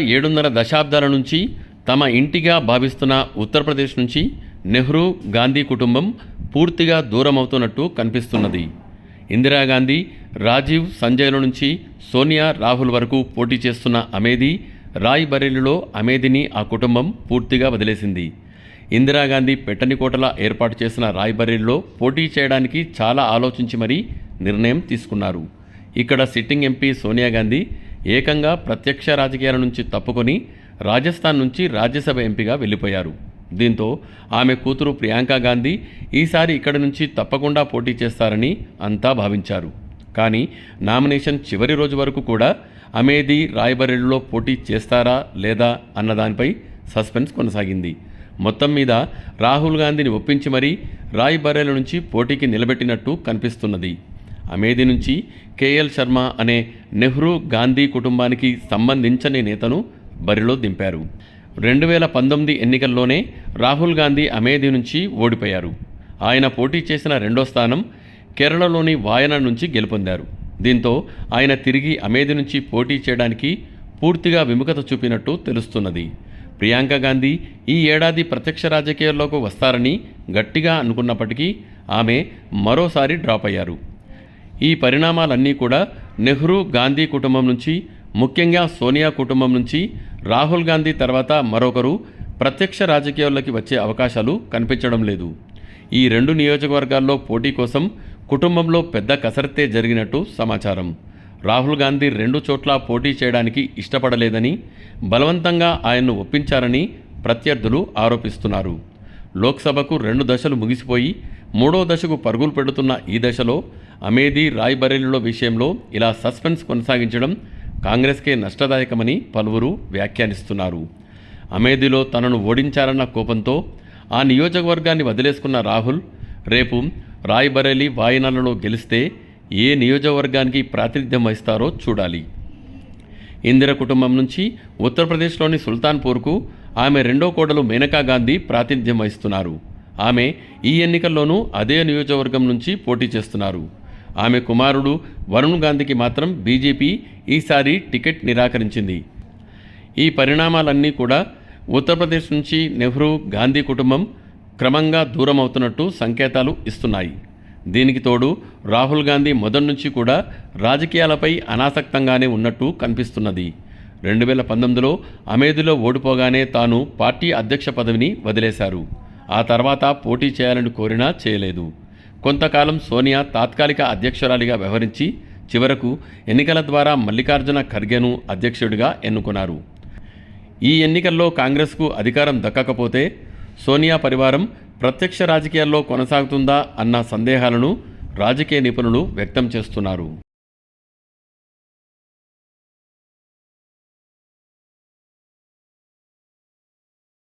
7.5 దశాబ్దాల నుంచి తమ ఇంటిగా భావిస్తున్న ఉత్తరప్రదేశ్ నుంచి నెహ్రూ గాంధీ కుటుంబం పూర్తిగా దూరమవుతున్నట్టు కనిపిస్తున్నది. ఇందిరాగాంధీ, రాజీవ్, సంజయ్ల నుంచి సోనియా, రాహుల్ వరకు పోటీ చేస్తున్న అమేథీ, రాయ్‌బరేలీలో అమేథీని ఆ కుటుంబం పూర్తిగా వదిలేసింది. ఇందిరాగాంధీ పెట్టనికోటలా ఏర్పాటు చేసిన రాయ్‌బరేలీలో పోటీ చేయడానికి చాలా ఆలోచించి మరీ నిర్ణయం తీసుకున్నారు. ఇక్కడ సిట్టింగ్ ఎంపీ సోనియా గాంధీ ఏకంగా ప్రత్యక్ష రాజకీయాల నుంచి తప్పుకొని రాజస్థాన్ నుంచి రాజ్యసభ ఎంపీగా వెళ్ళిపోయారు. దీంతో ఆమె కూతురు ప్రియాంకా గాంధీ ఈసారి ఇక్కడి నుంచి తప్పకుండా పోటీ చేస్తారని అంతా భావించారు. కానీ నామినేషన్ చివరి రోజు వరకు కూడా అమేథీ రాయ్‌బరేలీలో పోటీ చేస్తారా లేదా అన్నదానిపై సస్పెన్స్ కొనసాగింది. మొత్తం మీద రాహుల్ గాంధీని ఒప్పించి మరీ రాయ్‌బరేలీ నుంచి పోటీకి నిలబెట్టినట్టు కనిపిస్తున్నది. అమేథీ నుంచి కేఎల్ శర్మ అనే నెహ్రూ గాంధీ కుటుంబానికి సంబంధించని నేతను బరిలో దింపారు. 2019 ఎన్నికల్లోనే రాహుల్ గాంధీ అమేథీ నుంచి ఓడిపోయారు. ఆయన పోటీ చేసిన రెండో స్థానం కేరళలోని వాయనాడ్ నుంచి గెలుపొందారు. దీంతో ఆయన తిరిగి అమేథీ నుంచి పోటీ చేయడానికి పూర్తిగా విముఖత చూపినట్టు తెలుస్తున్నది. ప్రియాంక గాంధీ ఈ ఏడాది ప్రత్యక్ష రాజకీయాల్లోకి వస్తారని గట్టిగా అనుకున్నప్పటికీ ఆమె మరోసారి డ్రాప్ అయ్యారు. ఈ పరిణామాలన్నీ కూడా నెహ్రూ గాంధీ కుటుంబం నుంచి, ముఖ్యంగా సోనియా కుటుంబం నుంచి రాహుల్ గాంధీ తర్వాత మరొకరు ప్రత్యక్ష రాజకీయాల్లోకి వచ్చే అవకాశాలు కనిపించడం లేదు. ఈ 2 నియోజకవర్గాల్లో పోటీ కోసం కుటుంబంలో పెద్ద కసరత్తే జరిగినట్టు సమాచారం. రాహుల్ గాంధీ 2 చోట్ల పోటీ చేయడానికి ఇష్టపడలేదని, బలవంతంగా ఆయన్ను ఒప్పించారని ప్రత్యర్థులు ఆరోపిస్తున్నారు. లోక్సభకు 2 దశలు ముగిసిపోయి 3వ దశకు పరుగులు పెడుతున్న ఈ దశలో అమేథీ, రాయ్‌బరేలీలో విషయంలో ఇలా సస్పెన్స్ కొనసాగించడం కాంగ్రెస్కే నష్టదాయకమని పలువురు వ్యాఖ్యానిస్తున్నారు. అమేథీలో తనను ఓడించారన్న కోపంతో ఆ నియోజకవర్గాన్ని వదిలేసుకున్న రాహుల్ రేపు రాయ్‌బరేలీ, వాయనాడ్లలో గెలిస్తే ఏ నియోజకవర్గానికి ప్రాతినిధ్యం వహిస్తారో చూడాలి. ఇందిర కుటుంబం నుంచి ఉత్తరప్రదేశ్లోని సుల్తాన్పూర్కు ఆమె రెండో కోడలు మేనకా గాంధీ ప్రాతినిధ్యం వహిస్తున్నారు. ఆమె ఈ ఎన్నికల్లోనూ అదే నియోజకవర్గం నుంచి పోటీ చేస్తున్నారు. ఆమె కుమారుడు వరుణ్ గాంధీకి మాత్రం బీజేపీ ఈసారి టికెట్ నిరాకరించింది. ఈ పరిణామాలన్నీ కూడా ఉత్తరప్రదేశ్ నుంచి నెహ్రూ గాంధీ కుటుంబం క్రమంగా దూరం అవుతున్నట్టు సంకేతాలు ఇస్తున్నాయి. దీనికి తోడు రాహుల్ గాంధీ మొదటి నుంచి కూడా రాజకీయాలపై అనాసక్తంగానే ఉన్నట్టు కనిపిస్తున్నది. 2019లో అమేథీలో ఓడిపోగానే తాను పార్టీ అధ్యక్ష పదవిని వదిలేశారు. ఆ తర్వాత పోటీ చేయాలని కోరినా చేయలేదు. కొంతకాలం సోనియా తాత్కాలిక అధ్యక్షురాలిగా వ్యవహరించి చివరకు ఎన్నికల ద్వారా మల్లికార్జున ఖర్గేను అధ్యక్షుడిగా ఎన్నుకున్నారు. ఈ ఎన్నికల్లో కాంగ్రెస్కు అధికారం దక్కకపోతే సోనియా పరివారం ప్రత్యక్ష రాజకీయాల్లో కొనసాగుతుందా అన్న సందేహాలను రాజకీయ నిపుణులు వ్యక్తం చేస్తున్నారు.